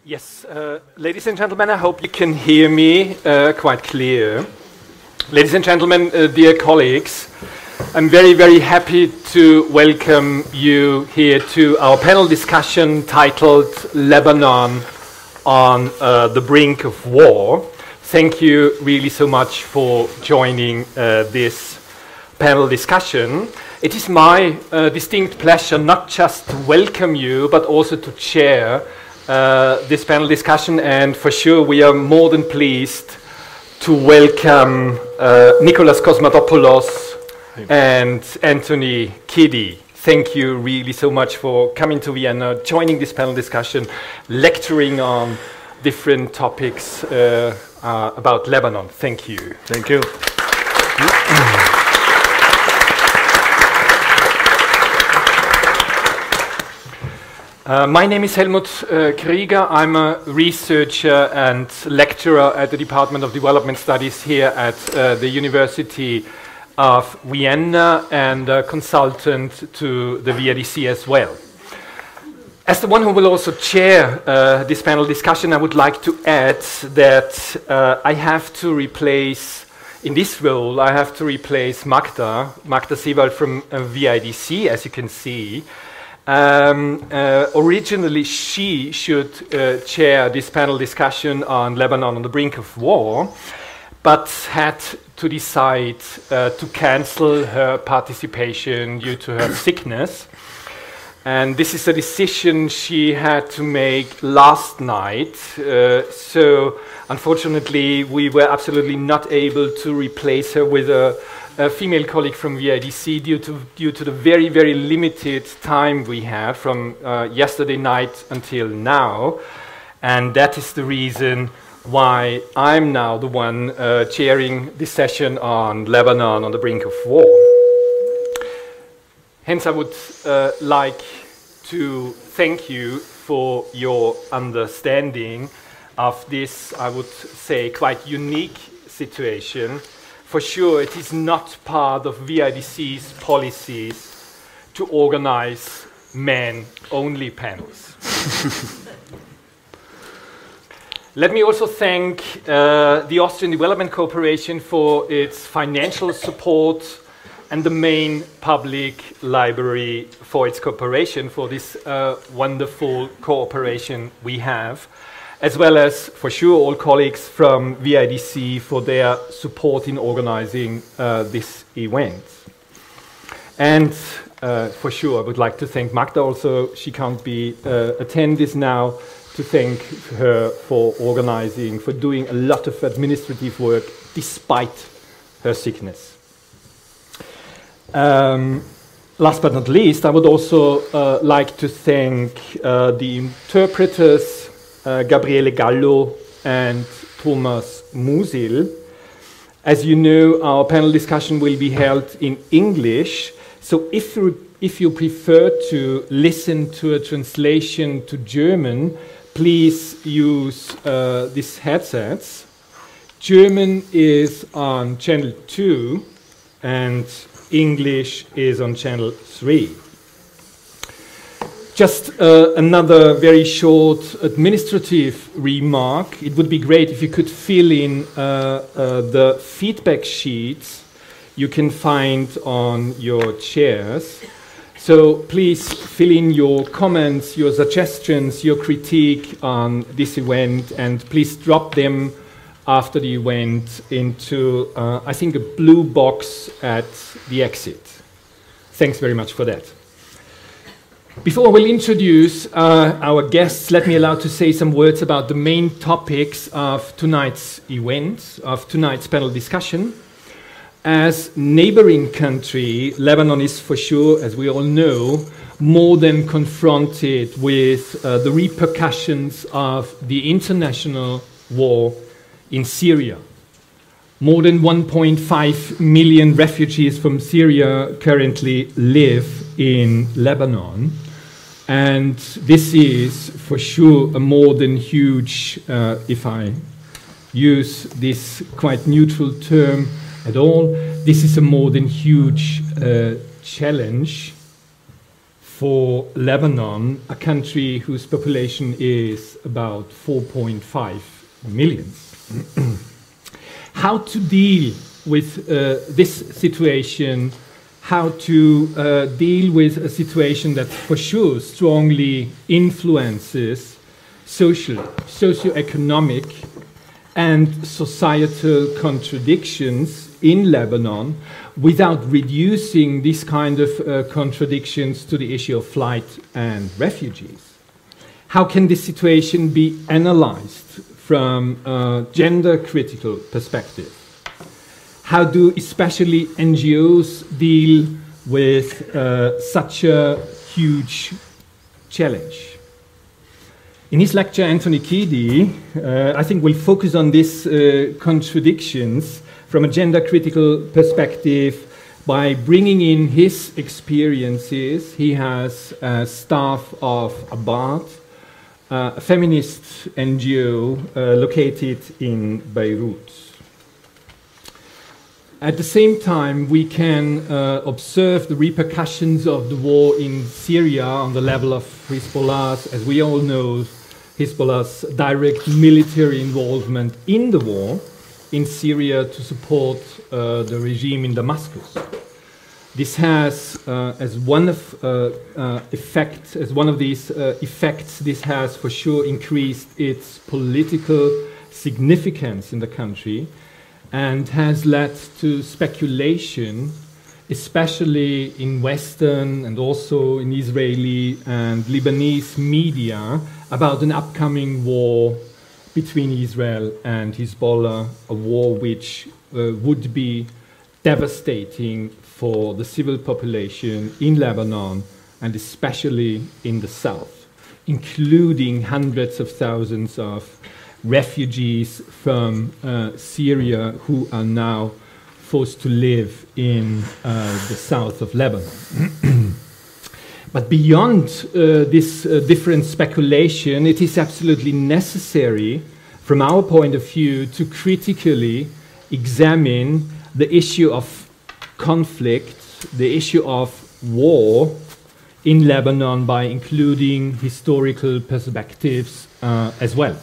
Yes, ladies and gentlemen, I hope you can hear me quite clear. Ladies and gentlemen, dear colleagues, I'm very, very happy to welcome you here to our panel discussion titled Lebanon on the Brink of War. Thank you really so much for joining this panel discussion. It is my distinct pleasure not just to welcome you, but also to chair this panel discussion, and for sure we are more than pleased to welcome Nicholas Kosmatopoulos and Anthony Kiddy. Thank you really so much for coming to Vienna, joining this panel discussion, lecturing on different topics about Lebanon. Thank you. Thank you. My name is Helmut Krieger. I'm a researcher and lecturer at the Department of Development Studies here at the University of Vienna and a consultant to the VIDC as well. As the one who will also chair this panel discussion, I would like to add that I have to replace, in this role, I have to replace Magda Sewald from VIDC, as you can see. Originally, she should chair this panel discussion on Lebanon on the brink of war, but had to decide to cancel her participation due to her sickness. And this is a decision she had to make last night. So, unfortunately, we were absolutely not able to replace her with a female colleague from VIDC due to the very, very limited time we had from yesterday night until now. And that is the reason why I'm now the one chairing this session on Lebanon on the brink of war. Hence, I would like to thank you for your understanding of this, I would say, quite unique situation. For sure, it is not part of VIDC's policies to organize men-only panels. Let me also thank the Austrian Development Corporation for its financial support and the main public library for its cooperation, for this wonderful cooperation we have, as well as, for sure, all colleagues from VIDC for their support in organizing this event. And for sure, I would like to thank Magda also. She can't be attend this now, to thank her for organizing, for doing a lot of administrative work despite her sickness. Last but not least, I would also like to thank the interpreters, Gabriele Gallo and Thomas Musil. As you know, our panel discussion will be held in English, so if you prefer to listen to a translation to German, please use these headsets. German is on channel 2 and English is on channel 3. Just another very short administrative remark. It would be great if you could fill in the feedback sheets you can find on your chairs. So please fill in your comments, your suggestions, your critique on this event, and please drop them after the event into, I think, a blue box at the exit. Thanks very much for that. Before we'll introduce our guests, let me allow to say some words about the main topics of tonight's event, of tonight's panel discussion. As neighboring country, Lebanon is for sure, as we all know, more than confronted with the repercussions of the international war in Syria. More than 1.5 million refugees from Syria currently live in Lebanon. And this is for sure a more than huge, if I use this quite neutral term at all, this is a more than huge challenge for Lebanon, a country whose population is about 4.5 million. How to deal with this situation, how to deal with a situation that for sure strongly influences socio-economic and societal contradictions in Lebanon without reducing this kind of contradictions to the issue of flight and refugees. How can this situation be analyzed from a gender-critical perspective? How do especially NGOs deal with such a huge challenge? In his lecture, Anthony Keady, I think, will focus on these contradictions from a gender-critical perspective by bringing in his experiences. He has a staff of Abad, a feminist NGO located in Beirut. At the same time, we can observe the repercussions of the war in Syria on the level of Hezbollah's, as we all know, Hezbollah's direct military involvement in the war in Syria to support the regime in Damascus. This has, as one of these effects, this has for sure increased its political significance in the country and has led to speculation, especially in Western and also in Israeli and Lebanese media, about an upcoming war between Israel and Hezbollah, a war which would be devastating for the civil population in Lebanon and especially in the south, including hundreds of thousands of refugees from Syria who are now forced to live in the south of Lebanon. But beyond this different speculation, it is absolutely necessary, from our point of view, to critically examine the issue of conflict, the issue of war in Lebanon by including historical perspectives as well.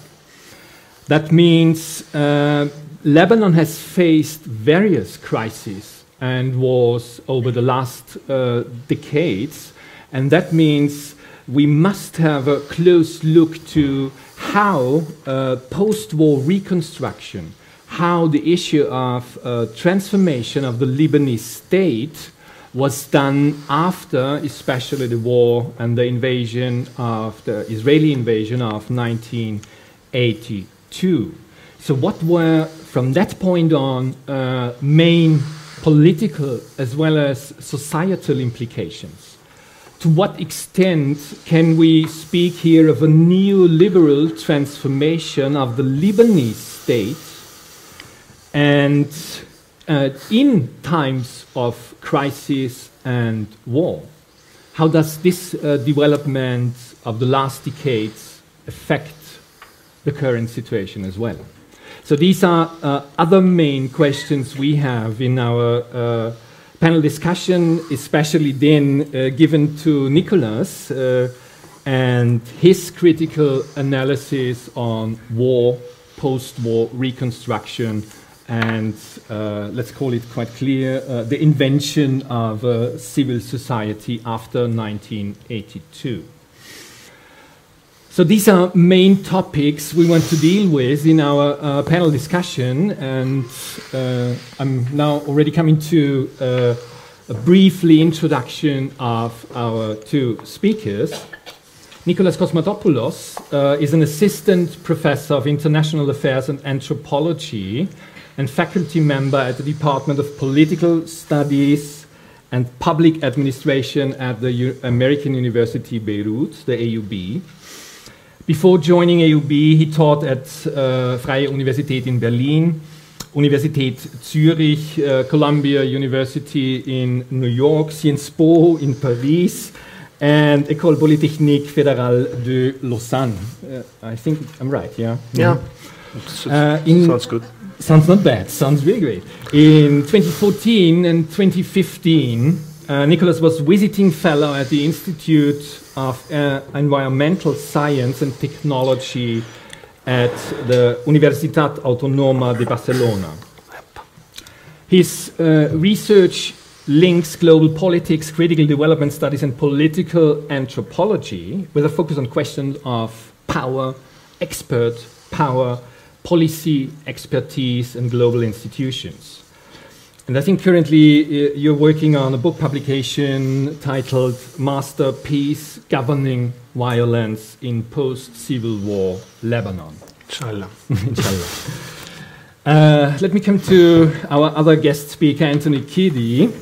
That means Lebanon has faced various crises and wars over the last decades, and that means we must have a close look to how post-war reconstruction, how the issue of transformation of the Lebanese state was done after especially the war and the invasion of the Israeli invasion of 1982. So what were, from that point on, main political as well as societal implications? To what extent can we speak here of a neoliberal transformation of the Lebanese state? And in times of crisis and war, how does this development of the last decades affect the current situation as well? So these are other main questions we have in our panel discussion, especially then given to Nicolas and his critical analysis on war, post-war reconstruction, and let's call it quite clear, the invention of civil society after 1982. So these are main topics we want to deal with in our panel discussion, and I'm now already coming to a briefly introduction of our two speakers. Nicolas Kosmatopoulos is an assistant professor of international affairs and anthropology and faculty member at the Department of Political Studies and Public Administration at the American University Beirut, the AUB. Before joining AUB, he taught at Freie Universität in Berlin, Universität Zürich, Columbia University in New York, Sciences Po in Paris, and École Polytechnique Fédérale de Lausanne. I think I'm right, yeah? Yeah. Sounds good. Sounds not bad. Sounds really great. In 2014 and 2015, Nicholas was visiting fellow at the Institute of Environmental Science and Technology at the Universitat Autónoma de Barcelona. His research links global politics, critical development studies, and political anthropology with a focus on questions of power, expert power, policy, expertise, and global institutions. And I think currently you're working on a book publication titled Masterpiece: Governing Violence in Post-Civil War Lebanon. Inshallah. Inshallah. Let me come to our other guest speaker, Anthony Kiddie.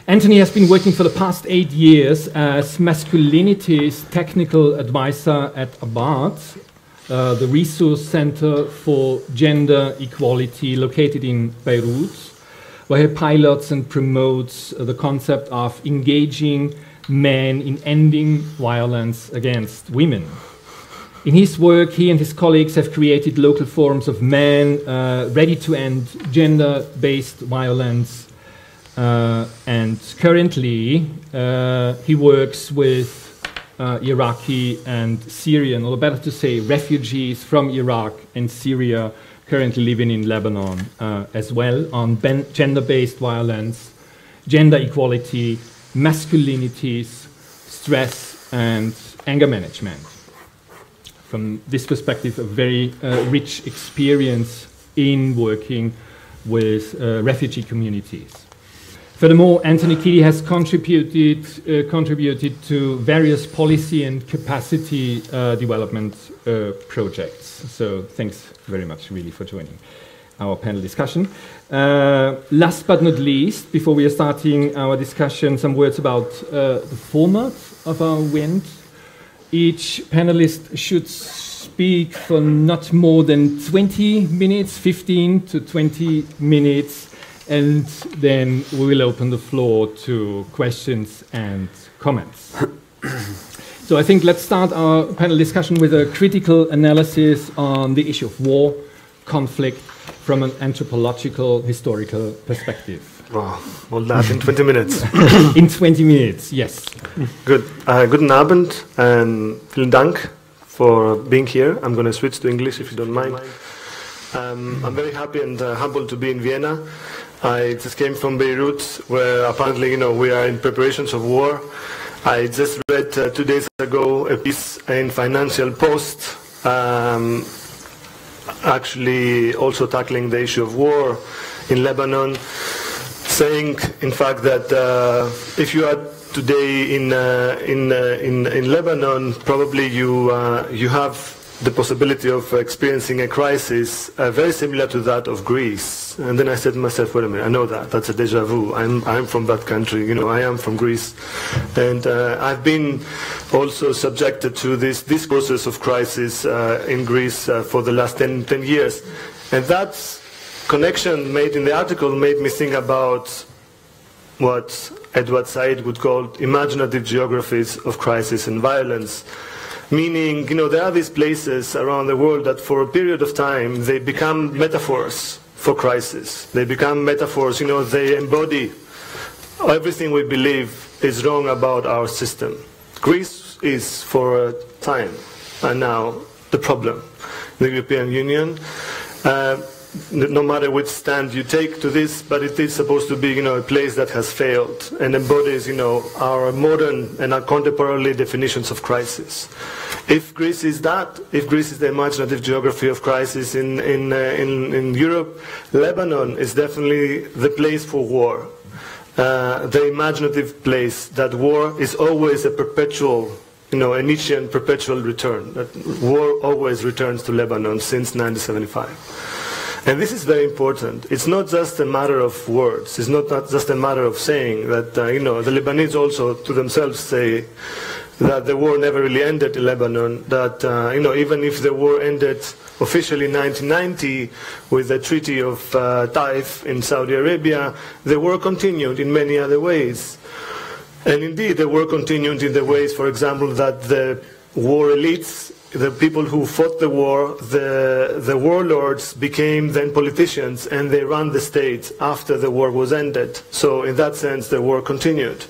Anthony has been working for the past 8 years as masculinities technical advisor at ABAD, the Resource Center for Gender Equality located in Beirut, where he pilots and promotes the concept of engaging men in ending violence against women. In his work, he and his colleagues have created local forums of men ready to end gender-based violence, and currently he works with Iraqi and Syrian, or better to say refugees from Iraq and Syria currently living in Lebanon as well, on gender-based violence, gender equality, masculinities, stress, and anger management. From this perspective, a very rich experience in working with refugee communities. Furthermore, Anthony Kiddie has contributed to various policy and capacity development projects. So thanks very much, really, for joining our panel discussion. Last but not least, before we are starting our discussion, some words about the format of our event. Each panelist should speak for not more than 20 minutes, 15 to 20 minutes, and then we will open the floor to questions and comments. So I think let's start our panel discussion with a critical analysis on the issue of war, conflict, from an anthropological, historical perspective. Wow, all that in 20 minutes. In 20 minutes, yes. Good. Guten Abend and vielen Dank for being here. I'm going to switch to English if you don't mind. I'm very happy and humbled to be in Vienna. I just came from Beirut, where apparently, we are in preparations of war. I just read 2 days ago a piece in Financial Post, actually also tackling the issue of war in Lebanon, saying, in fact, that if you are today in Lebanon, probably you have the possibility of experiencing a crisis very similar to that of Greece. And then I said to myself, wait a minute, I know that. That's a déjà vu. I'm from that country. I am from Greece. And I've been also subjected to this process of crisis in Greece for the last 10 years. And that connection made in the article made me think about what Edward Said would call imaginative geographies of crisis and violence. Meaning, there are these places around the world that for a period of time, they become metaphors for crisis. They become metaphors, they embody everything we believe is wrong about our system. Greece is, for a time, and now, the problem. The European Union, no matter which stand you take to this, but it is supposed to be, a place that has failed and embodies, our modern and our contemporary definitions of crisis. If Greece is that, if Greece is the imaginative geography of crisis in Europe, Lebanon is definitely the place for war. The imaginative place that war is always a perpetual, a Nietzschean perpetual return. That war always returns to Lebanon since 1975. And this is very important. It's not just a matter of words. It's not just a matter of saying that, the Lebanese also to themselves say that the war never really ended in Lebanon, that, even if the war ended officially in 1990 with the Treaty of Taif in Saudi Arabia, the war continued in many other ways. And indeed, the war continued in the ways, for example, that the war elites the people who fought the war, the warlords became then politicians, and they ran the state after the war was ended. So in that sense, the war continued.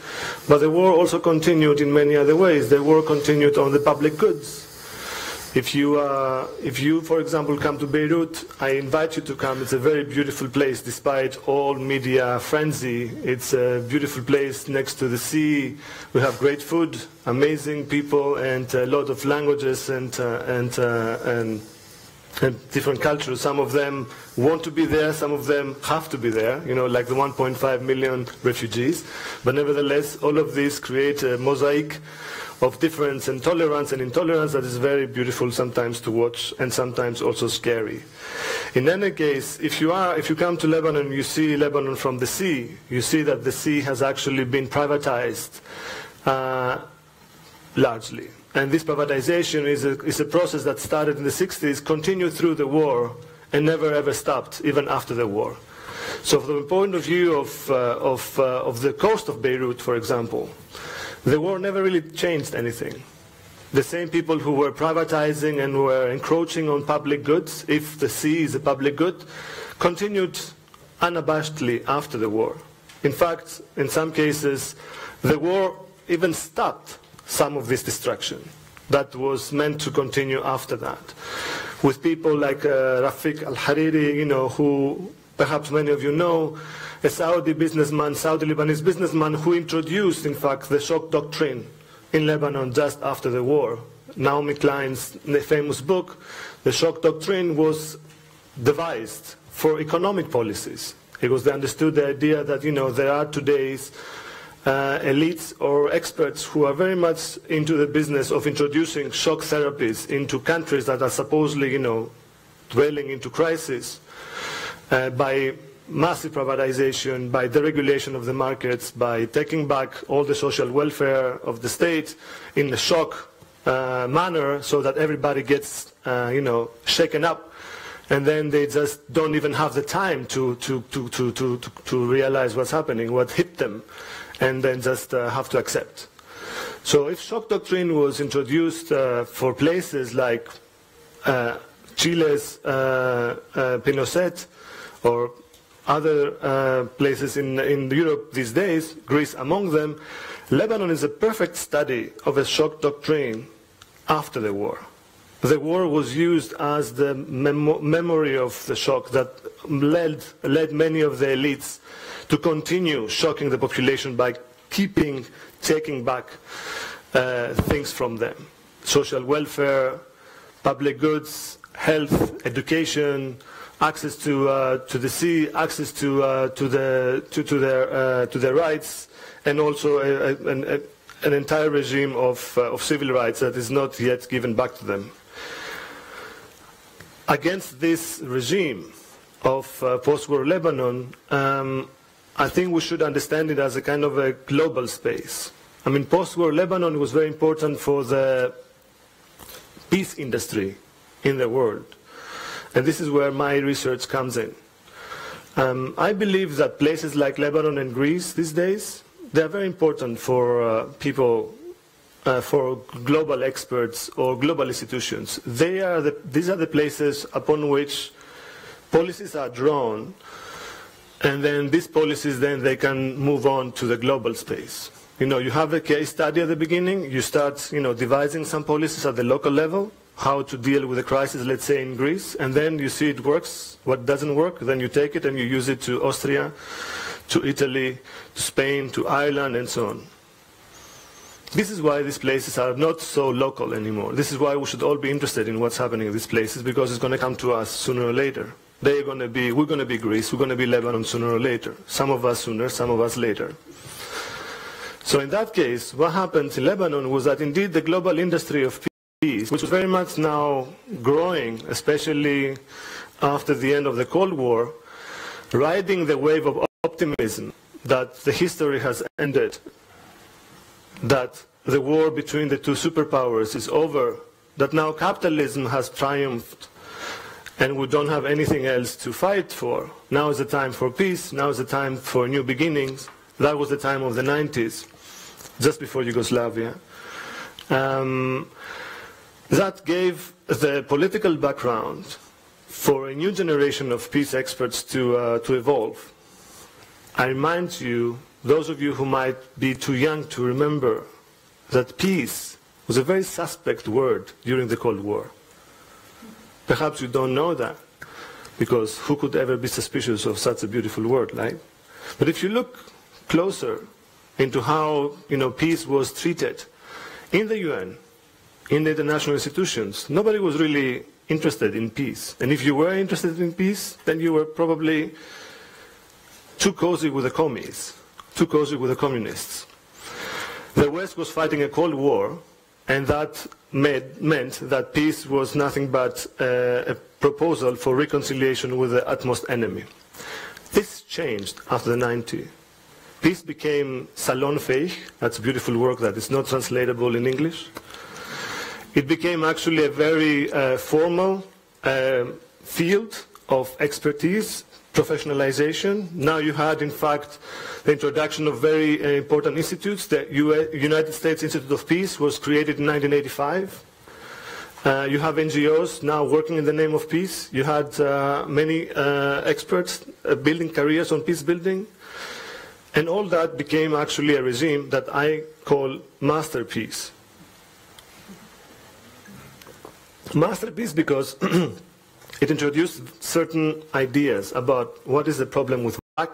But the war also continued in many other ways. The war continued on the public goods. If you, for example, come to Beirut, I invite you to come. It's a very beautiful place, despite all media frenzy. It's a beautiful place next to the sea. We have great food, amazing people, and a lot of languages and different cultures. Some of them want to be there, some of them have to be there, you know, like the 1.5 million refugees. But nevertheless, all of these create a mosaic of difference and tolerance and intolerance that is very beautiful sometimes to watch, and sometimes also scary. In any case, if you come to Lebanon, you see Lebanon from the sea. You see that the sea has actually been privatized largely. And this privatization is a process that started in the 60s, continued through the war, and never ever stopped, even after the war. So from the point of view of the coast of Beirut, for example, the war never really changed anything. The same people who were privatizing and were encroaching on public goods, if the sea is a public good, continued unabashedly after the war. In fact, in some cases, the war even stopped some of this destruction that was meant to continue after that. With people like Rafiq al-Hariri, you know, who perhaps many of you know, a Saudi businessman, Saudi-Lebanese businessman, who introduced, in fact, the shock doctrine in Lebanon just after the war. Naomi Klein's famous book, The Shock Doctrine, was devised for economic policies. Because they understood the idea that, you know, there are today's elites or experts who are very much into the business of introducing shock therapies into countries that are supposedly, you know, dwelling into crisis by massive privatization, by deregulation of the markets, by taking back all the social welfare of the state in a shock manner, so that everybody gets, you know, shaken up, and then they just don't even have the time to realize what's happening, what hit them, and then just have to accept. So if shock doctrine was introduced for places like Chile's Pinochet, or other places in Europe these days, Greece among them, Lebanon is a perfect study of a shock doctrine after the war. The war was used as the memory of the shock that led many of the elites to continue shocking the population by taking back things from them. Social welfare, public goods, health, education, access to the sea, access to their rights, and also an entire regime of civil rights that is not yet given back to them. Against this regime of post-war Lebanon, I think we should understand it as a kind of a global space. I mean, post-war Lebanon was very important for the peace industry in the world. And this is where my research comes in. I believe that places like Lebanon and Greece these days, they are very important for people, for global experts or global institutions. These are the places upon which policies are drawn, and then these policies, then they can move on to the global space. You know, you have a case study at the beginning, you start, you know, devising some policies at the local level, how to deal with a crisis, let's say in Greece, and then you see it works. What doesn't work, then you take it and you use it to Austria, to Italy, to Spain, to Ireland, and so on. This is why these places are not so local anymore. This is why we should all be interested in what's happening in these places, because it's going to come to us sooner or later. We're going to be Greece, we're going to be Lebanon sooner or later. Some of us sooner, some of us later. So in that case, what happened in Lebanon was that indeed the global industry of peace, which was very much now growing, especially after the end of the Cold War, riding the wave of optimism that the history has ended, that the war between the two superpowers is over, that now capitalism has triumphed, and we don't have anything else to fight for. Now is the time for peace, now is the time for new beginnings. That was the time of the 90s, just before Yugoslavia. That gave the political background for a new generation of peace experts to evolve. I remind you, those of you who might be too young to remember, that peace was a very suspect word during the Cold War. Perhaps you don't know that, because who could ever be suspicious of such a beautiful word, right? But if you look closer into how peace was treated in the UN, in the international institutions, nobody was really interested in peace. And if you were interested in peace, then you were probably too cozy with the commies, too cozy with the communists. The West was fighting a Cold War, and that meant that peace was nothing but a proposal for reconciliation with the utmost enemy. This changed after the 90s. Peace became salonfähig, that's a beautiful word that is not translatable in English. It became actually a very formal field of expertise, professionalization. Now you had, in fact, the introduction of very important institutes. The United States Institute of Peace was created in 1985. You have NGOs now working in the name of peace. You had many experts building careers on peace building. And all that became actually a regime that I call masterpiece. Masterpiece because it introduced certain ideas about what is the problem with black.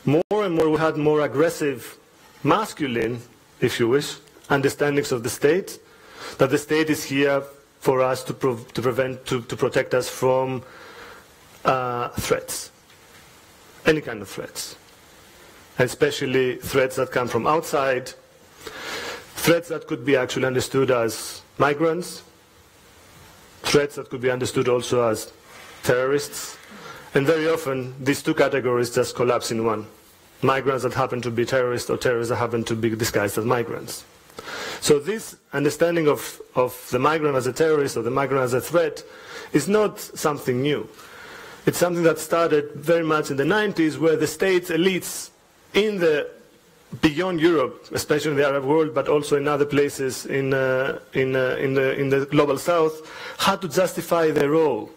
More and more we had more aggressive, masculine, if you wish, understandings of the state, that the state is here for us to protect us from threats, any kind of threats, especially threats that come from outside, threats that could be actually understood as migrants, threats that could be understood also as terrorists, and very often these two categories just collapse in one. Migrants that happen to be terrorists or terrorists that happen to be disguised as migrants. So this understanding of the migrant as a terrorist or the migrant as a threat is not something new. It's something that started very much in the 90s, where the states elites beyond Europe, especially in the Arab world, but also in other places in the global south, had to justify their role.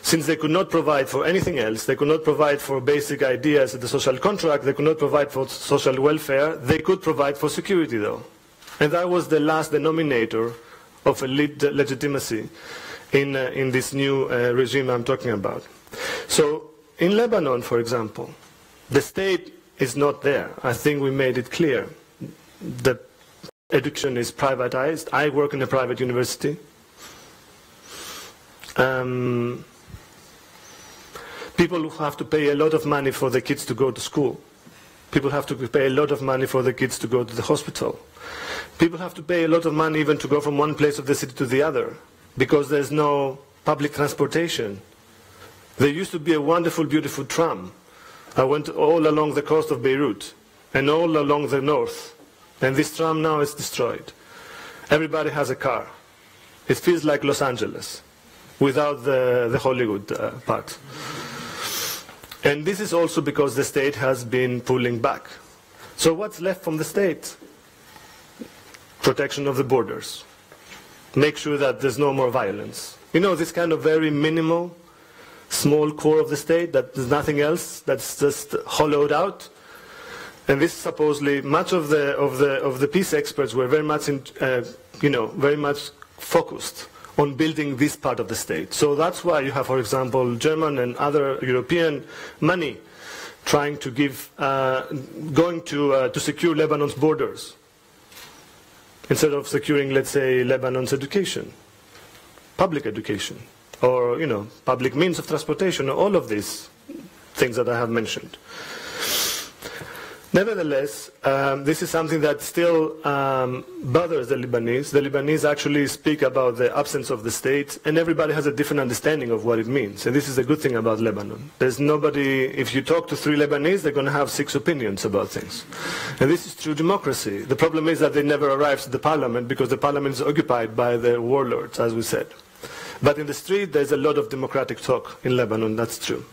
Since they could not provide for anything else, they could not provide for basic ideas of the social contract, they could not provide for social welfare, they could provide for security though. And that was the last denominator of elite legitimacy in this new regime I'm talking about. So in Lebanon, for example, the state is not there. I think we made it clear. The education is privatized. I work in a private university. People who have to pay a lot of money for the kids to go to school. People have to pay a lot of money for the kids to go to the hospital. People have to pay a lot of money even to go from one place of the city to the other, because there's no public transportation. There used to be a wonderful, beautiful tram. I went all along the coast of Beirut and all along the north, and this tram now is destroyed. Everybody has a car. It feels like Los Angeles without the Hollywood part. And this is also because the state has been pulling back. So what's left from the state? Protection of the borders. Make sure that there's no more violence. You know, this kind of very minimal, small core of the state, that there's nothing else, that's just hollowed out. And this supposedly, much of the peace experts were very much, very much focused on building this part of the state. So that's why you have, for example, German and other European money trying to give, going to secure Lebanon's borders, instead of securing, let's say, Lebanon's education, public education, or, public means of transportation, all of these things that I have mentioned. Nevertheless, this is something that still bothers the Lebanese. The Lebanese actually speak about the absence of the state, and everybody has a different understanding of what it means. And this is the good thing about Lebanon. There's nobody, if you talk to 3 Lebanese, they're going to have 6 opinions about things. And this is true democracy. The problem is that they never arrive to the parliament, because the parliament is occupied by the warlords, as we said. But in the street, there's a lot of democratic talk in Lebanon, that's true.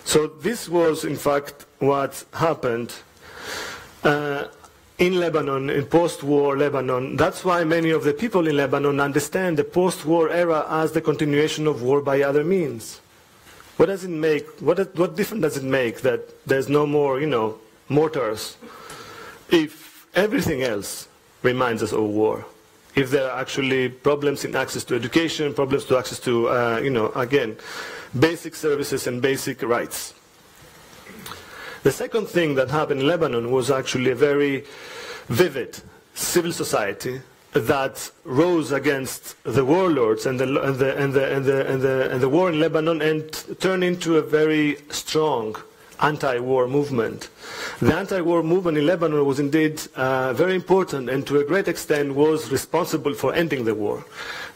So this was, in fact, what happened. in Lebanon, in post-war Lebanon. That's why many of the people in Lebanon understand the post-war era as the continuation of war by other means. What does it make? What difference does it make that there's no more, mortars, if everything else reminds us of war? If there are actually problems in access to education, problems to access to, again, basic services and basic rights. The second thing that happened in Lebanon was actually a very vivid civil society that rose against the warlords and the war in Lebanon and turned into a very strong anti-war movement. The anti-war movement in Lebanon was indeed very important and to a great extent was responsible for ending the war.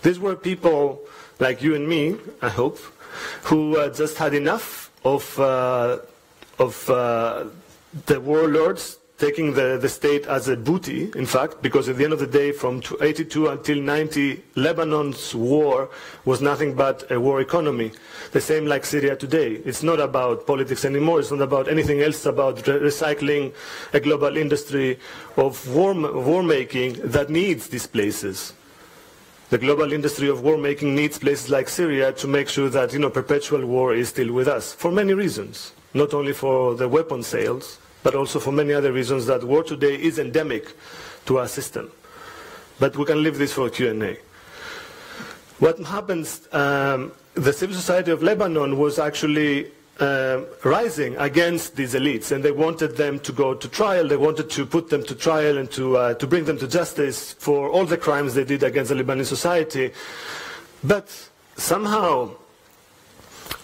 These were people like you and me, I hope, who just had enough of the warlords taking the state as a booty, in fact, because at the end of the day, from 82 until 90, Lebanon's war was nothing but a war economy. The same like Syria today. It's not about politics anymore. It's not about anything else. It's about recycling a global industry of war making that needs these places. The global industry of war making needs places like Syria to make sure that perpetual war is still with us for many reasons. Not only for the weapon sales, but also for many other reasons that war today is endemic to our system. But we can leave this for Q&A. What happens, the civil society of Lebanon was actually rising against these elites, and they wanted them to go to trial. They wanted to put them to trial and to bring them to justice for all the crimes they did against the Lebanese society. But somehow,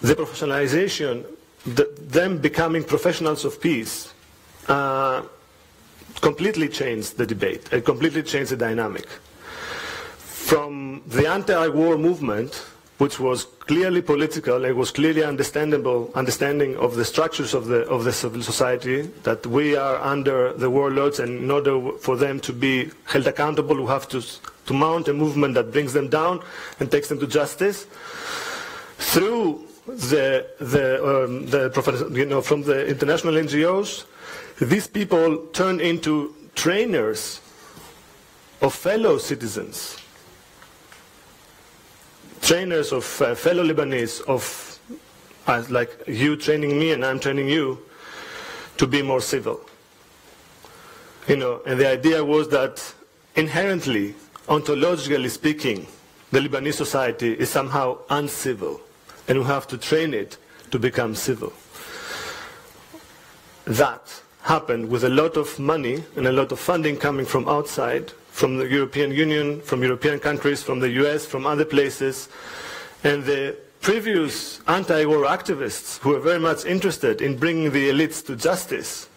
the professionalization, them becoming professionals of peace, completely changed the debate. It completely changed the dynamic. From the anti-war movement, which was clearly political, it was clearly understanding of the structures of the civil society, that we are under the warlords, and in order for them to be held accountable, we have to mount a movement that brings them down and takes them to justice. Through from the international NGOs, these people turn into trainers of fellow citizens, trainers of fellow Lebanese, like you training me and I'm training you to be more civil. And the idea was that inherently, ontologically speaking, the Lebanese society is somehow uncivil, and we have to train it to become civil. That happened with a lot of money and a lot of funding coming from outside, from the European Union, from European countries, from the US, from other places. And the previous anti-war activists who were very much interested in bringing the elites to justice,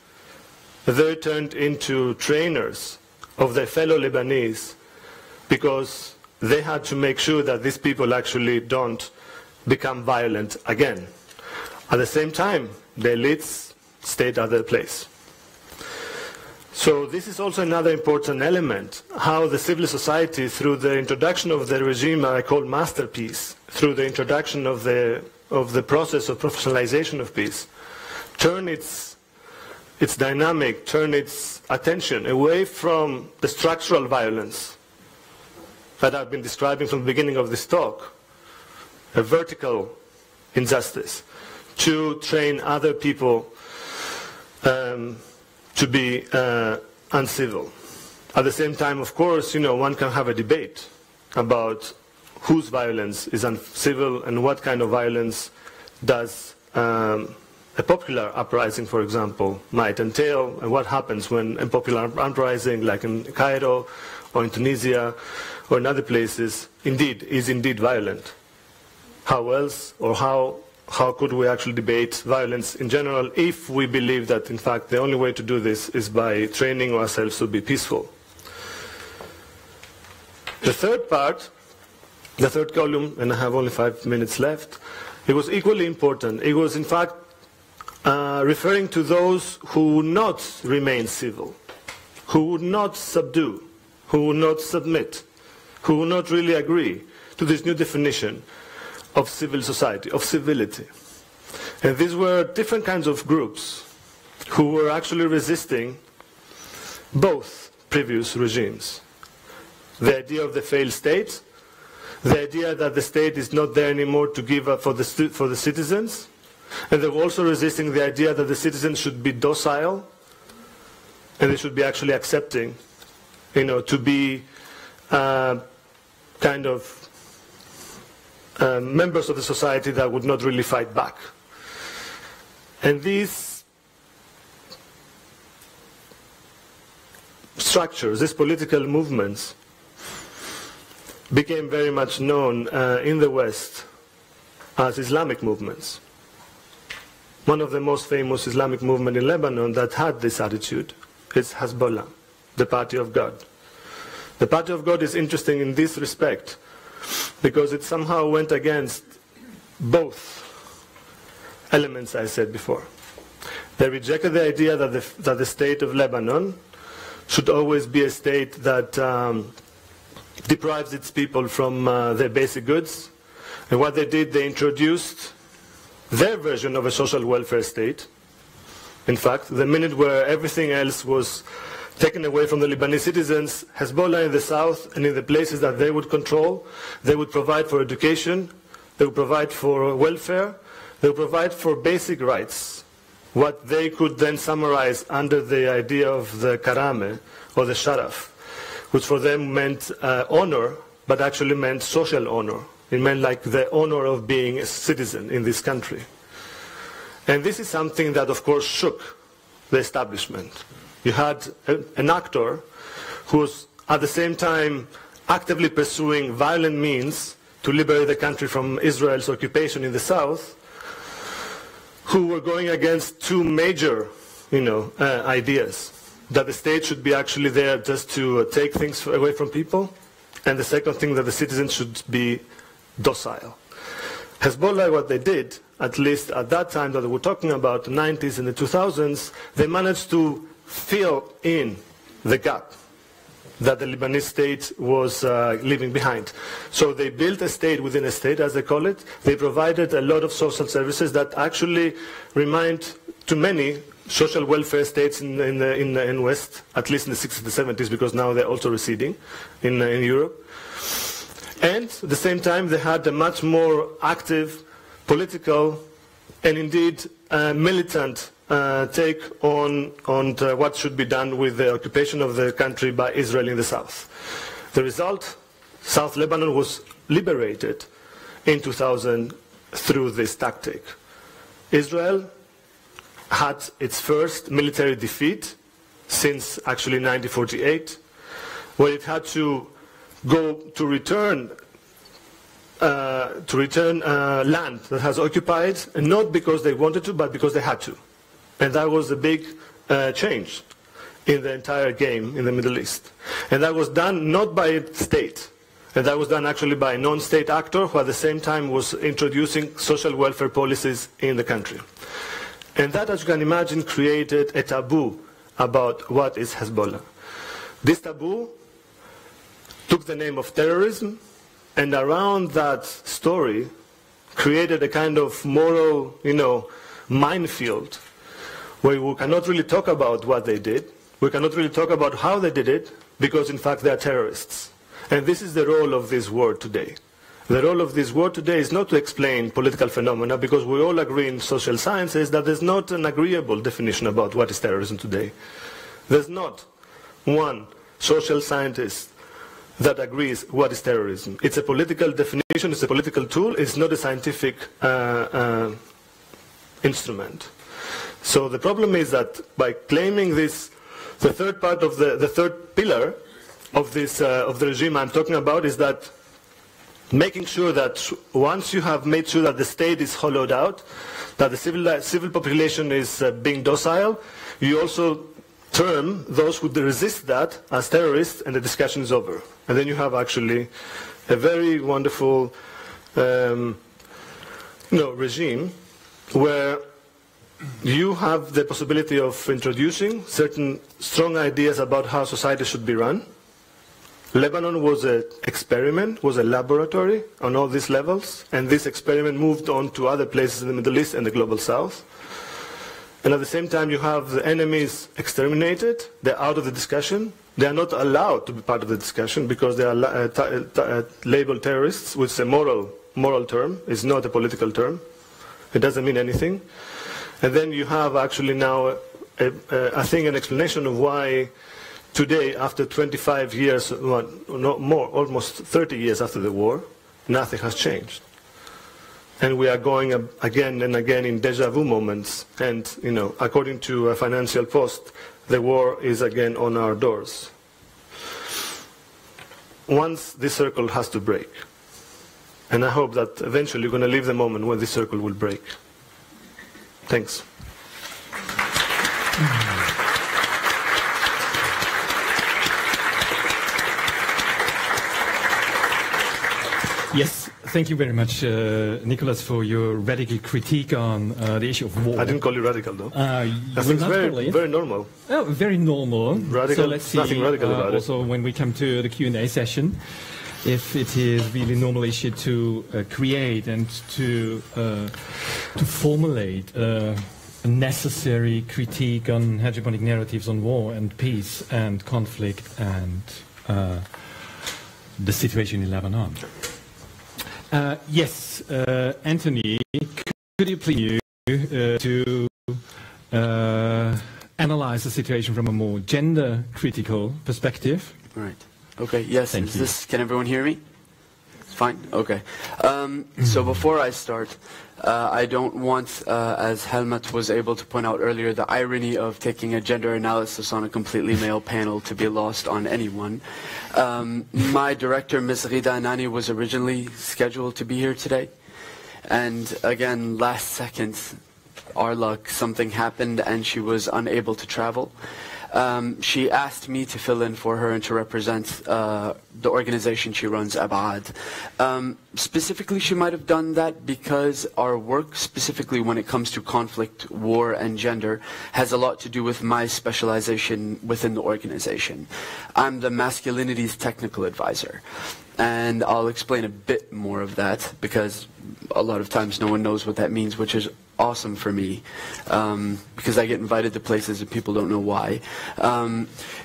they turned into trainers of their fellow Lebanese because they had to make sure that these people actually don't become violent again. At the same time, the elites stayed at their place. So this is also another important element, how the civil society, through the introduction of the regime I call masterpiece, through the introduction of the process of professionalization of peace, turn its dynamic, turn its attention away from the structural violence that I've been describing from the beginning of this talk, a vertical injustice, to train other people to be uncivil. At the same time, of course, one can have a debate about whose violence is uncivil and what kind of violence does a popular uprising, for example, might entail, and what happens when a popular uprising, like in Cairo or in Tunisia or in other places, is indeed violent. How else, or how could we actually debate violence in general if we believe that, in fact, the only way to do this is by training ourselves to be peaceful? The third part, the third column, and I have only 5 minutes left, it was equally important. It was, in fact, referring to those who would not remain civil, who would not subdue, who would not submit, who would not really agree to this new definition of civil society, of civility. And these were different kinds of groups who were actually resisting both previous regimes. The idea of the failed state, the idea that the state is not there anymore to give up for the citizens, and they were also resisting the idea that the citizens should be docile, and they should be actually accepting, to be kind of members of the society that would not really fight back. And these structures, these political movements, became very much known in the West as Islamic movements. One of the most famous Islamic movements in Lebanon that had this attitude is Hezbollah, the Party of God. The Party of God is interesting in this respect because it somehow went against both elements I said before. They rejected the idea that the state of Lebanon should always be a state that deprives its people from their basic goods. And what they did, they introduced their version of a social welfare state. In fact, the minute where everything else was taken away from the Lebanese citizens, Hezbollah in the south and in the places that they would control, they would provide for education, they would provide for welfare, they would provide for basic rights, what they could then summarize under the idea of the karame, or the sharaf, which for them meant honor, but actually meant social honor. It meant like the honor of being a citizen in this country. And this is something that, of course, shook the establishment. You had an actor who was at the same time actively pursuing violent means to liberate the country from Israel's occupation in the south, who were going against two major ideas. That the state should be actually there just to take things away from people, and the second thing, that the citizens should be docile. Hezbollah, what they did, at least at that time that we're talking about, the 90s and the 2000s, they managed to fill in the gap that the Lebanese state was leaving behind. So they built a state within a state, as they call it. They provided a lot of social services that actually remind to many social welfare states in West, at least in the 60s and 70s, because now they're also receding in Europe. And at the same time, they had a much more active political and indeed militant take on what should be done with the occupation of the country by Israel in the south. The result, South Lebanon was liberated in 2000 through this tactic. Israel had its first military defeat since actually 1948, where it had to go to return land that has occupied, and not because they wanted to, but because they had to. And that was a big change in the entire game in the Middle East. And that was done not by a state, and that was done actually by a non-state actor who at the same time was introducing social welfare policies in the country. And that, as you can imagine, created a taboo about what is Hezbollah. This taboo took the name of terrorism, and around that story created a kind of moral, minefield, where we cannot really talk about what they did. We cannot really talk about how they did it, because in fact they are terrorists. And this is the role of this war today. The role of this war today is not to explain political phenomena, because we all agree in social sciences that there's not an agreeable definition about what is terrorism today. There's not one social scientist that agrees what is terrorism. It's a political definition, it's a political tool, it's not a scientific instrument. So the problem is that by claiming this, the third part of the third pillar of this of the regime I'm talking about is that making sure that once you have made sure that the state is hollowed out, that the civil population is being docile, you also term those who resist that as terrorists, and the discussion is over. And then you have actually a very wonderful regime where you have the possibility of introducing certain strong ideas about how society should be run. Lebanon was an experiment, was a laboratory on all these levels, and this experiment moved on to other places in the Middle East and the Global South. And at the same time, you have the enemies exterminated. They're out of the discussion. They are not allowed to be part of the discussion because they are labeled terrorists, which is a moral term. It's not a political term. It doesn't mean anything. And then you have actually now, I think, an explanation of why today, after 25 years, well, no more, almost 30 years after the war, nothing has changed. And we are going again and again in déjà vu moments. And, you know, according to a Financial Post, the war is again on our doors. Once this circle has to break. And I hope that eventually you're going to live the moment when this circle will break. Thanks. Yes, thank you very much, Nicholas, for your radical critique on the issue of war. I didn't call you radical, though. That's very normal. Oh, very normal. Radical, so let's see, nothing radical about also when we come to the Q&A session, if it is really normal issue to create and to formulate a necessary critique on hegemonic narratives on war and peace and conflict and the situation in Lebanon. Yes, Anthony, could you please to analyze the situation from a more gender-critical perspective? Right. Okay. Yes. Thank you. Can everyone hear me? Fine. Okay. So before I start, I don't want, as Helmut was able to point out earlier, the irony of taking a gender analysis on a completely male panel to be lost on anyone. My director, Ms. Rida Anani, was originally scheduled to be here today. And again, last second, our luck, something happened and she was unable to travel. She asked me to fill in for her and to represent the organization she runs, Abad. Specifically, she might have done that because our work, specifically when it comes to conflict, war, and gender, has a lot to do with my specialization within the organization. I'm the masculinities technical advisor. And I'll explain a bit more of that because a lot of times no one knows what that means, which is awesome for me because I get invited to places and people don't know why.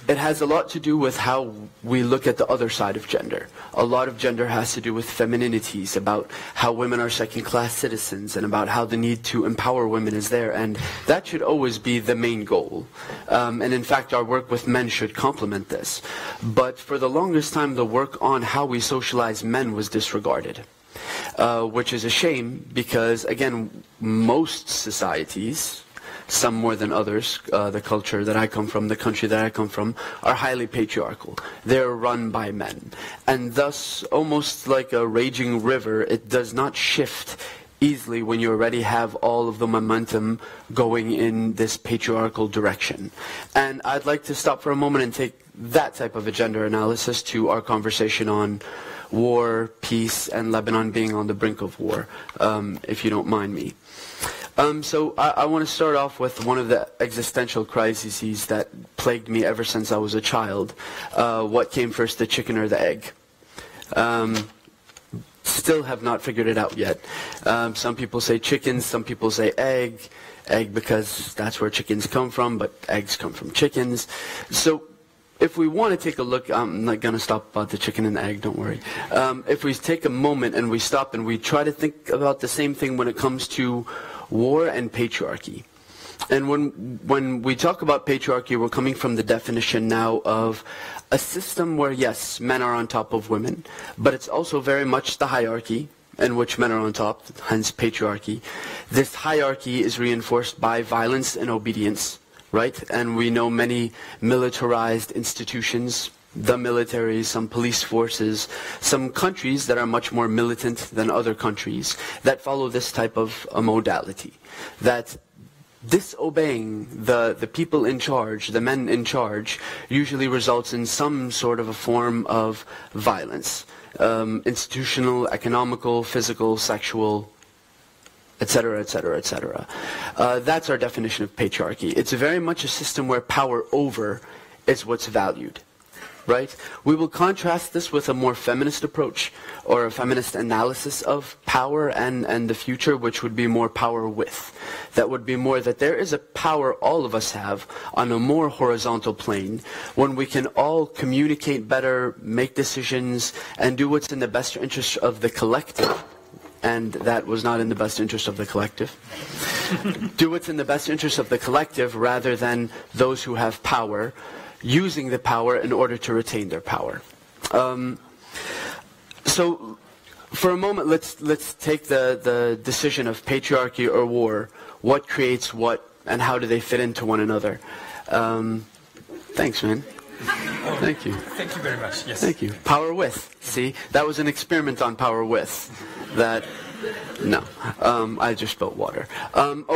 It has a lot to do with how we look at the other side of gender. A lot of gender has to do with femininities, about how women are second-class citizens and about how the need to empower women is there, and that should always be the main goal. And in fact, our work with men should complement this. But for the longest time, the work on how we socialize men was disregarded. Which is a shame because, again, most societies, some more than others, the culture that I come from, the country that I come from, are highly patriarchal. They're run by men. And thus, almost like a raging river, it does not shift easily when you already have all of the momentum going in this patriarchal direction. And I'd like to stop for a moment and take that type of a gender analysis to our conversation on war, peace, and Lebanon being on the brink of war, if you don't mind me. So I want to start off with one of the existential crises that plagued me ever since I was a child. What came first, the chicken or the egg? Still have not figured it out yet. Some people say chicken, some people say egg. Egg because that's where chickens come from, but eggs come from chickens. So if we want to take a look, I'm not going to stop about the chicken and the egg, don't worry. If we take a moment and we stop and we try to think about the same thing when it comes to war and patriarchy. And when we talk about patriarchy, we're coming from the definition now of a system where, yes, men are on top of women, but it's also very much the hierarchy in which men are on top, hence patriarchy. This hierarchy is reinforced by violence and obedience. Right? And we know many militarized institutions, the military, some police forces, some countries that are much more militant than other countries that follow this type of a modality. That disobeying the people in charge, the men in charge, usually results in some sort of a form of violence. Institutional, economical, physical, sexual, etc., etc., etc. That's our definition of patriarchy. It's very much a system where power over is what's valued, right? We will contrast this with a more feminist approach or a feminist analysis of power and the future, which would be more power with. That would be more that there is a power all of us have on a more horizontal plane when we can all communicate better, make decisions, and do what's in the best interest of the collective. And that was not in the best interest of the collective. Do what's in the best interest of the collective rather than those who have power, using the power in order to retain their power. So, for a moment, let's take the decision of patriarchy or war. What creates what, and how do they fit into one another? Thanks, man. Thank you. Thank you very much. Yes. Thank you. Power with. See, that was an experiment on power with. No, I just spilled water.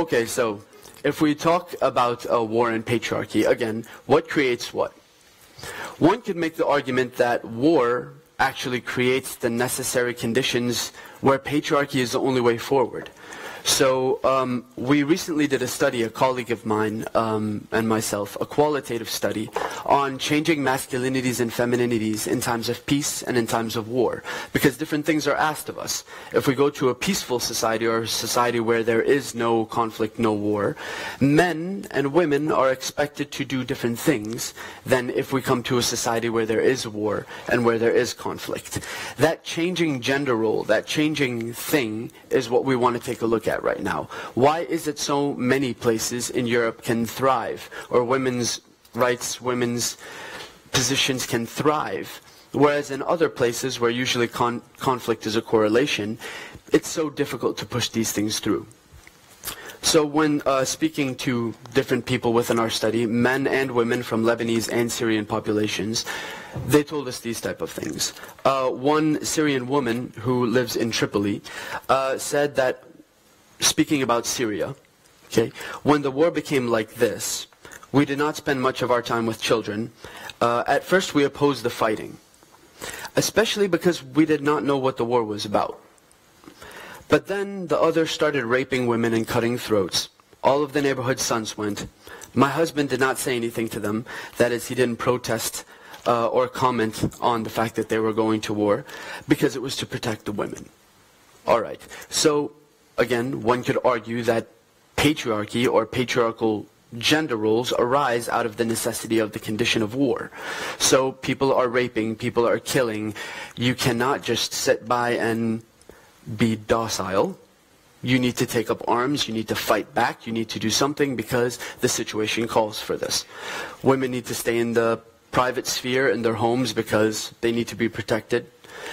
Okay, so if we talk about war and patriarchy, again, what creates what? One could make the argument that war actually creates the necessary conditions where patriarchy is the only way forward. So we recently did a study, a colleague of mine and myself, a qualitative study on changing masculinities and femininities in times of peace and in times of war. Because different things are asked of us. If we go to a peaceful society or a society where there is no conflict, no war, men and women are expected to do different things than if we come to a society where there is war and where there is conflict. That changing gender role, that changing thing is what we want to take a look at right now. Why is it so many places in Europe can thrive, or women's rights, women's positions can thrive, whereas in other places where usually conflict is a correlation, it's so difficult to push these things through? So when speaking to different people within our study, men and women from Lebanese and Syrian populations, they told us these type of things. One Syrian woman who lives in Tripoli said that, speaking about Syria, okay, when the war became like this, we did not spend much of our time with children. At first we opposed the fighting, especially because we did not know what the war was about. But then the others started raping women and cutting throats. All of the neighborhood sons went. My husband did not say anything to them. That is, he didn't protest or comment on the fact that they were going to war, because it was to protect the women. All right, so again, one could argue that patriarchy or patriarchal gender roles arise out of the necessity of the condition of war. So people are raping, people are killing. You cannot just sit by and be docile. You need to take up arms, you need to fight back, you need to do something because the situation calls for this. Women need to stay in the private sphere in their homes because they need to be protected.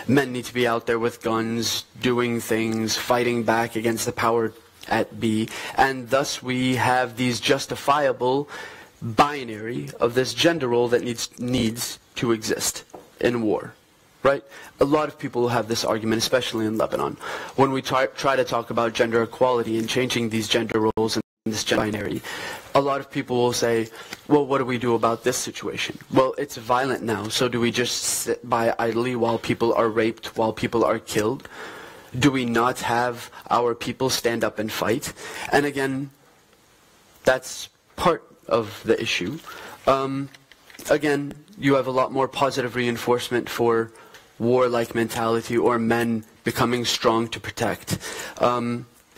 Men need to be out there with guns, doing things, fighting back against the power at B. And thus we have these justifiable binary of this gender role that needs to exist in war. Right? A lot of people have this argument, especially in Lebanon. When we try to talk about gender equality and changing these gender roles and this gender binary, a lot of people will say, well, what do we do about this situation? Well, it's violent now, so do we just sit by idly while people are raped, while people are killed? Do we not have our people stand up and fight? And again, that's part of the issue. Again, you have a lot more positive reinforcement for warlike mentality or men becoming strong to protect.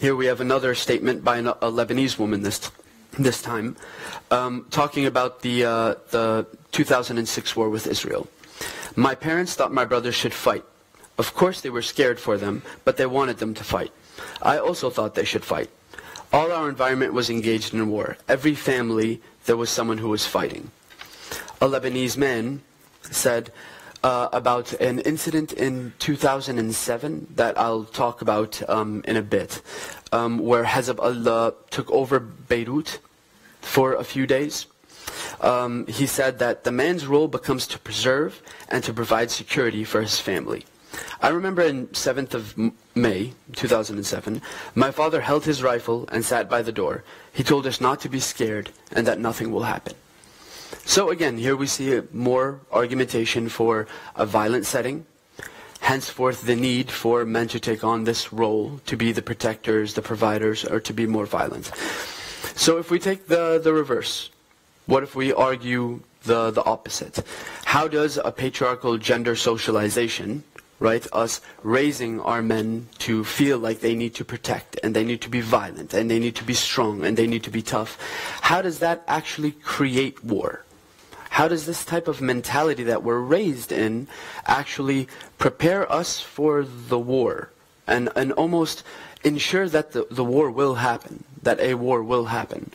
Here we have another statement by a Lebanese woman this time, talking about the 2006 war with Israel. My parents thought my brothers should fight. Of course they were scared for them, but they wanted them to fight. I also thought they should fight. All our environment was engaged in war. Every family, there was someone who was fighting. A Lebanese man said about an incident in 2007 that I'll talk about in a bit, where Hezbollah took over Beirut for a few days. He said that the man's role becomes to preserve and to provide security for his family. I remember in 7th of May 2007, my father held his rifle and sat by the door. He told us not to be scared and that nothing will happen. So again, here we see more argumentation for a violent setting, henceforth the need for men to take on this role, to be the protectors, the providers, or to be more violent. So if we take the reverse, what if we argue the opposite? how does a patriarchal gender socialization, right, us raising our men to feel like they need to protect, and they need to be violent, and they need to be strong, and they need to be tough, how does that actually create war? How does this type of mentality that we're raised in actually prepare us for the war and almost ensure that the war will happen, that a war will happen?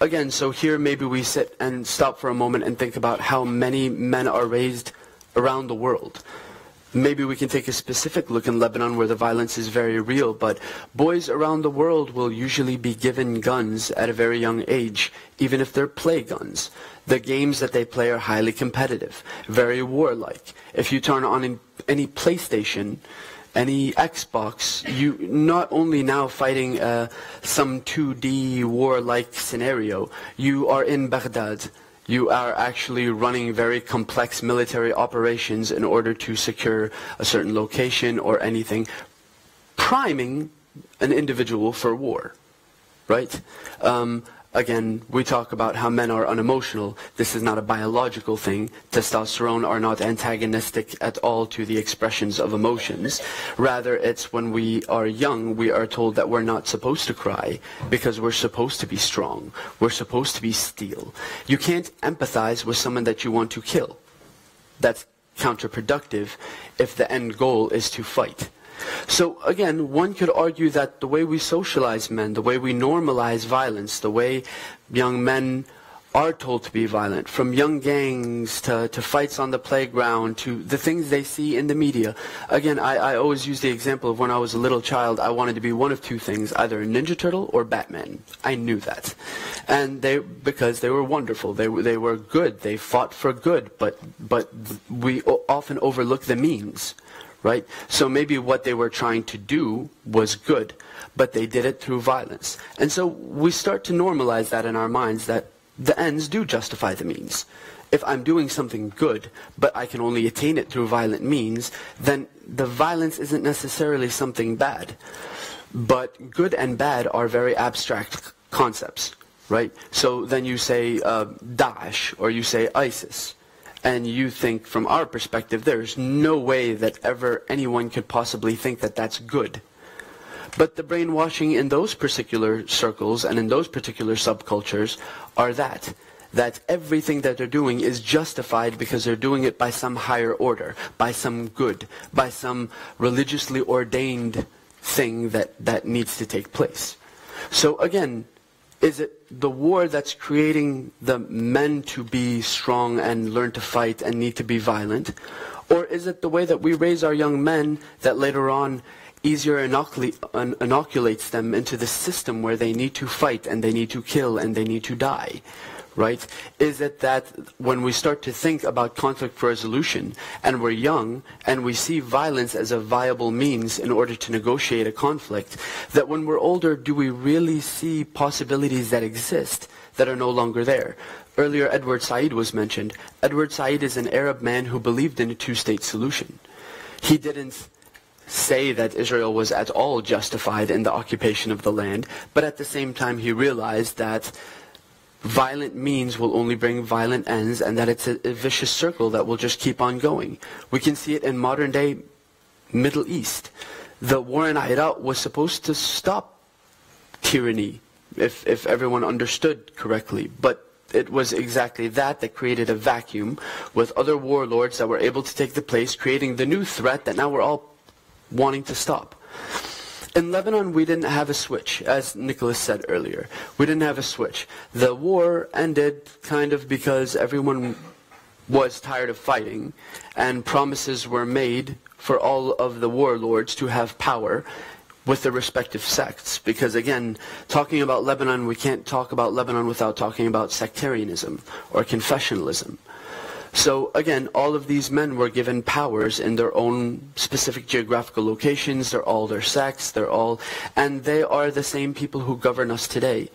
Again, so here maybe we sit and stop for a moment and think about how many men are raised around the world. Maybe we can take a specific look in Lebanon where the violence is very real, but boys around the world will usually be given guns at a very young age, even if they're play guns. The games that they play are highly competitive, very warlike. If you turn on any PlayStation, any Xbox, you not only now fighting some 2D warlike scenario, you are in Baghdad. You are actually running very complex military operations in order to secure a certain location or anything, priming an individual for war, right? Again, we talk about how men are unemotional. This is not a biological thing. Testosterone are not antagonistic at all to the expressions of emotions. Rather, it's when we are young, we are told that we're not supposed to cry because we're supposed to be strong. We're supposed to be steel. You can't empathize with someone that you want to kill. That's counterproductive if the end goal is to fight. So again, one could argue that the way we socialize men, the way we normalize violence, the way young men are told to be violent, from young gangs to fights on the playground to the things they see in the media. Again, I always use the example of when I was a little child, I wanted to be one of two things, either a Ninja Turtle or Batman. I knew that. And because they were wonderful, they were good, they fought for good, but we often overlook the means. Right? So maybe what they were trying to do was good, but they did it through violence. And so we start to normalize that in our minds, that the ends do justify the means. If I'm doing something good, but I can only attain it through violent means, then the violence isn't necessarily something bad. But good and bad are very abstract concepts, right? So then you say Daesh, or you say ISIS. And you think, from our perspective, there's no way that ever anyone could possibly think that that's good. But the brainwashing in those particular circles and in those particular subcultures are that everything that they're doing is justified because they're doing it by some higher order, by some good, by some religiously ordained thing that needs to take place. So again, is it the war that's creating the men to be strong and learn to fight and need to be violent? Or is it the way that we raise our young men that later on easier inoculates them into the system where they need to fight and they need to kill and they need to die? Right? Is it that when we start to think about conflict resolution and we're young and we see violence as a viable means in order to negotiate a conflict, that when we're older, do we really see possibilities that exist that are no longer there? Earlier, Edward Said was mentioned. Edward Said is an Arab man who believed in a two-state solution. He didn't say that Israel was at all justified in the occupation of the land, but at the same time he realized that violent means will only bring violent ends, and that it's a vicious circle that will just keep on going. We can see it in modern day Middle East. The war in Iraq was supposed to stop tyranny, if everyone understood correctly, but it was exactly that created a vacuum with other warlords that were able to take the place, creating the new threat that now we're all wanting to stop. In Lebanon, we didn't have a switch, as Nicholas said earlier. We didn't have a switch. The war ended kind of because everyone was tired of fighting, and promises were made for all of the warlords to have power with the respective sects. Because again, talking about Lebanon, we can't talk about Lebanon without talking about sectarianism or confessionalism. So again, all of these men were given powers in their own specific geographical locations. They're all their sects, and they are the same people who govern us today.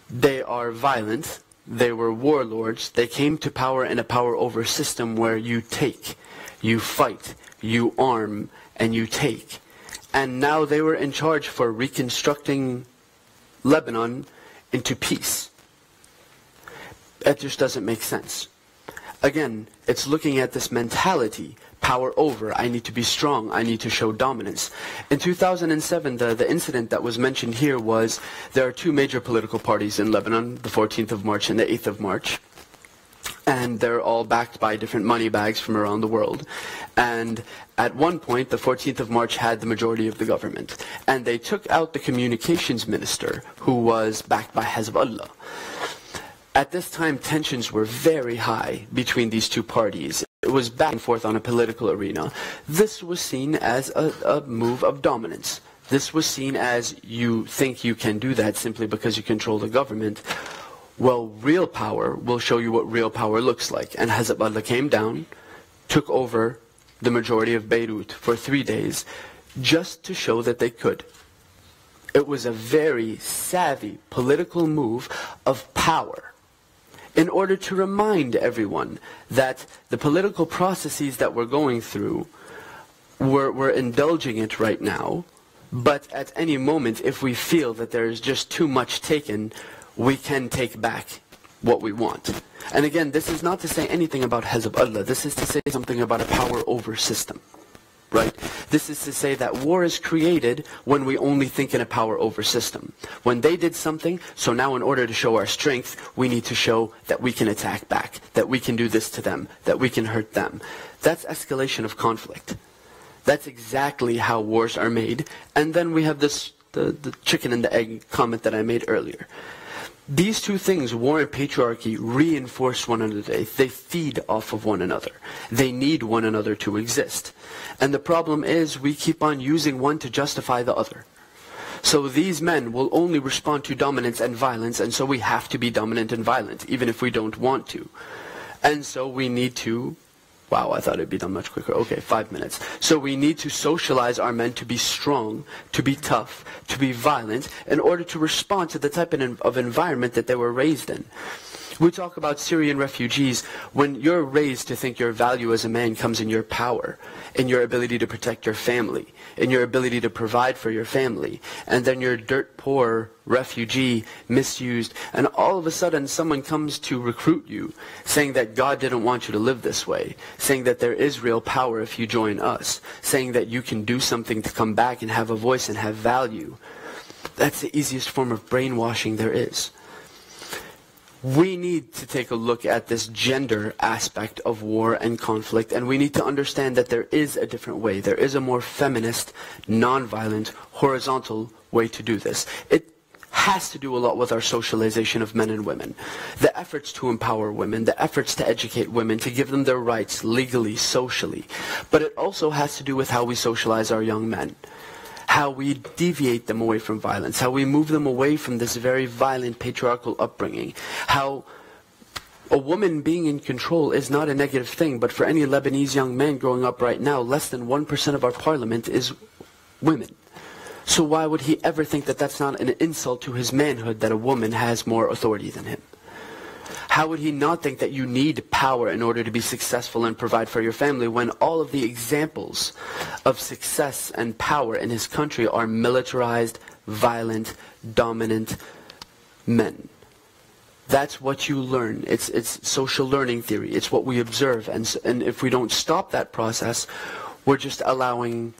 They are violent, they were warlords, they came to power in a power over system where you take, you fight, you arm, and you take. And now they were in charge for reconstructing Lebanon into peace. It just doesn't make sense. Again, it's looking at this mentality, power over, I need to be strong, I need to show dominance. In 2007, the incident that was mentioned here was, there are two major political parties in Lebanon, the 14th of March and the 8th of March. And they're all backed by different money bags from around the world. And at one point, the 14th of March had the majority of the government. And they took out the communications minister, who was backed by Hezbollah. At this time, tensions were very high between these two parties. It was back and forth on a political arena. This was seen as a move of dominance. This was seen as, you think you can do that simply because you control the government. Well, real power will show you what real power looks like. And Hezbollah came down, took over the majority of Beirut for 3 days, just to show that they could. It was a very savvy political move of power, in order to remind everyone that the political processes that we're going through, we're indulging it right now, but at any moment, if we feel that there is just too much taken, we can take back what we want. And again, this is not to say anything about Hezbollah. This is to say something about a power over system. Right? This is to say that war is created when we only think in a power over system. When they did something, so now in order to show our strength, we need to show that we can attack back, that we can do this to them, that we can hurt them. That's escalation of conflict. That's exactly how wars are made. And then we have this, the chicken and the egg comment that I made earlier. These two things, war and patriarchy, reinforce one another. They feed off of one another. They need one another to exist. And the problem is we keep on using one to justify the other. So these men will only respond to dominance and violence, and so we have to be dominant and violent, even if we don't want to. And so we need to... Wow, I thought it'd be done much quicker. Okay, 5 minutes. So we need to socialize our men to be strong, to be tough, to be violent, in order to respond to the type of environment that they were raised in. We talk about Syrian refugees. When you're raised to think your value as a man comes in your power, in your ability to protect your family, in your ability to provide for your family, and then you're dirt poor refugee, misused, and all of a sudden someone comes to recruit you, saying that God didn't want you to live this way, saying that there is real power if you join us, saying that you can do something to come back and have a voice and have value. That's the easiest form of brainwashing there is. We need to take a look at this gender aspect of war and conflict, and we need to understand that there is a different way. There is a more feminist, non-violent, horizontal way to do this. It has to do a lot with our socialization of men and women. The efforts to empower women, the efforts to educate women, to give them their rights legally, socially. But it also has to do with how we socialize our young men. How we deviate them away from violence, how we move them away from this very violent patriarchal upbringing, how a woman being in control is not a negative thing, but for any Lebanese young man growing up right now, less than 1% of our parliament is women. So why would he ever think that that's not an insult to his manhood that a woman has more authority than him? How would he not think that you need power in order to be successful and provide for your family when all of the examples of success and power in his country are militarized, violent, dominant men? That's what you learn. It's social learning theory. It's what we observe. And if we don't stop that process, we're just allowing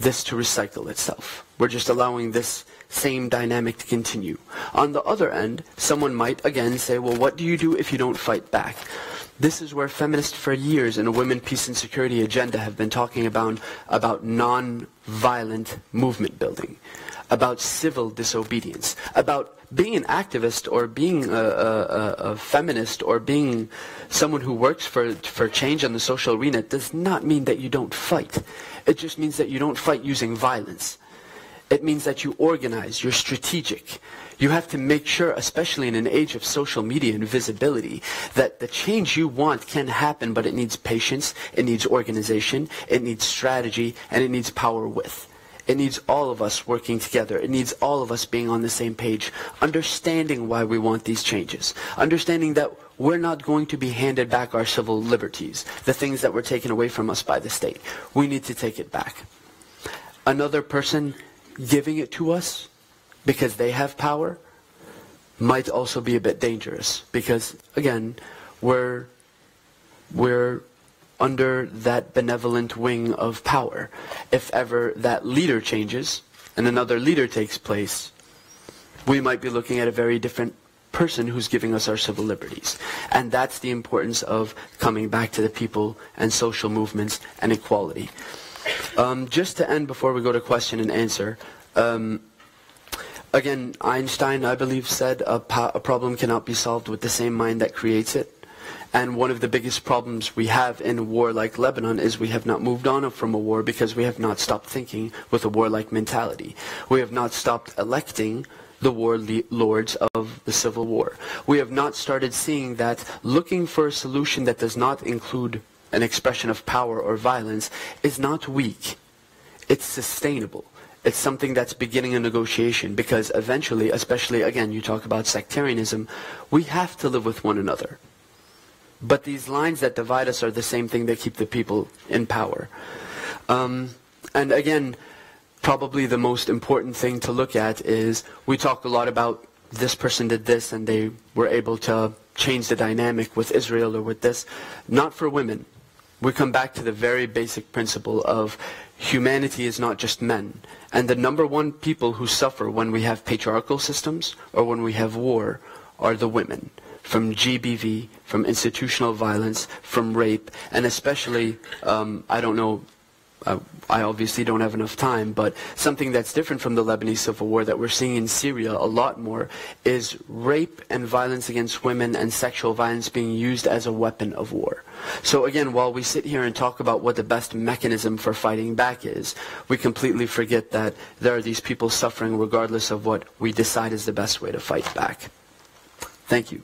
this to recycle itself. We're just allowing this same dynamic to continue. On the other end, someone might again say, well, what do you do if you don't fight back? This is where feminists for years in a women, peace and security agenda have been talking about non-violent movement building, about civil disobedience, about being an activist or being a feminist or being someone who works for change on the social arena does not mean that you don't fight. It just means that you don't fight using violence. It means that you organize, you're strategic. You have to make sure, especially in an age of social media and visibility, that the change you want can happen, but it needs patience, it needs organization, it needs strategy, and it needs power with. It needs all of us working together. It needs all of us being on the same page, understanding why we want these changes, understanding that we're not going to be handed back our civil liberties, the things that were taken away from us by the state. We need to take it back. Another person giving it to us because they have power, might also be a bit dangerous, because again, we're under that benevolent wing of power. If ever that leader changes and another leader takes place, we might be looking at a very different person who's giving us our civil liberties. And that's the importance of coming back to the people and social movements and equality. Just to end before we go to question and answer, again, Einstein, I believe, said a problem cannot be solved with the same mind that creates it. And one of the biggest problems we have in a war like Lebanon is we have not moved on from a war because we have not stopped thinking with a warlike mentality. We have not stopped electing the warlords of the civil war. We have not started seeing that looking for a solution that does not include an expression of power or violence is not weak. It's sustainable. It's something that's beginning a negotiation, because eventually, especially again, you talk about sectarianism, we have to live with one another. But these lines that divide us are the same thing that keep the people in power. And again, probably the most important thing to look at is, we talk a lot about this person did this and they were able to change the dynamic with Israel or with this. Not for women. We come back to the very basic principle of humanity is not just men. And the number one people who suffer when we have patriarchal systems or when we have war are the women. From GBV, from institutional violence, from rape, and especially, I don't know, I obviously don't have enough time, but something that's different from the Lebanese civil war that we're seeing in Syria a lot more is rape and violence against women and sexual violence being used as a weapon of war. So again, while we sit here and talk about what the best mechanism for fighting back is, we completely forget that there are these people suffering regardless of what we decide is the best way to fight back. Thank you.